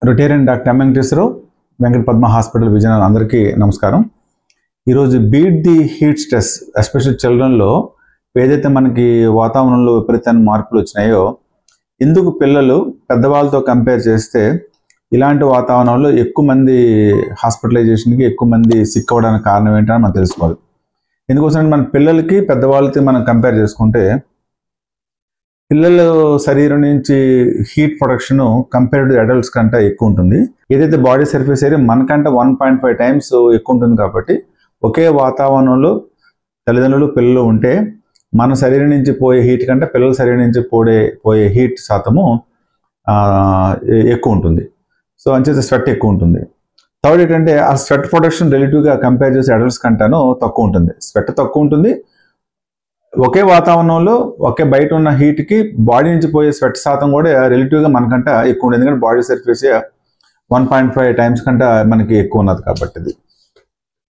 Rotarian doctor M Venkateswararao, Venkata Padma hospital Vizianagaram. అందరికీ నమస్కారం. ఈరోజు beat the heat stress, special చిల్డ్రన్లో ఏదైతే మనకి వాతావరణంలో విపరీతమైన మార్పులు వచ్చినాయో, ఎందుకు పిల్లలు పెద్దవాళ్ళతో కంపేర్ చేస్తే ఇలాంటి వాతావరణంలో ఎక్కువ మంది హాస్పిటలైజేషన్కి ఎక్కువ మంది సిక్ అవ్వడానికి కారణం ఏంటని మనం తెలుసుకోవాలి. ఎందుకోసం మన పిల్లలకి పెద్దవాళ్ళకి మనం కంపేర్ చేసుకుంటే పిల్లల శరీరం నుంచి heat production compared to adults కంటే ఎక్కువ ఉంటుంది. ఏదైతే బాడీ సర్ఫేస్ ఏరియా మనకంటే 1.5 టైమ్స్ ఎక్కువ ఉంటుంది. కాబట్టి ఒకే వాతావరణంలో తల్లిదండ్రులు పిల్లలు ఉంటే మన శరీరం నుంచి పోయే హీట్ కంటే పిల్లల శరీరం నుంచి పోయే హీట్ శాతము ఎక్కువ ఉంటుంది. సో అంచేత స్వెట్ ఎక్కువ ఉంటుంది. థర్డ్ ఏంటంటే ఆ స్వెట్ ప్రొడక్షన్ రిలేటివ్గా కంపేర్ చేసే అడల్ట్స్ కంటాను తక్కువ ఉంటుంది. స్వెట్ తక్కువ ఉంటుంది. ఒకే వాతావరణంలో ఒకే బయట ఉన్న హీట్కి బాడీ నుంచి పోయే స్వెట్ శాతం కూడా రిలేటివ్గా మనకంటే ఎక్కువ ఉంటుంది. ఎందుకంటే బాడీ సర్ఫేస్ 1.5 టైమ్స్ కంటే మనకి ఎక్కువ ఉన్నది కాబట్టి.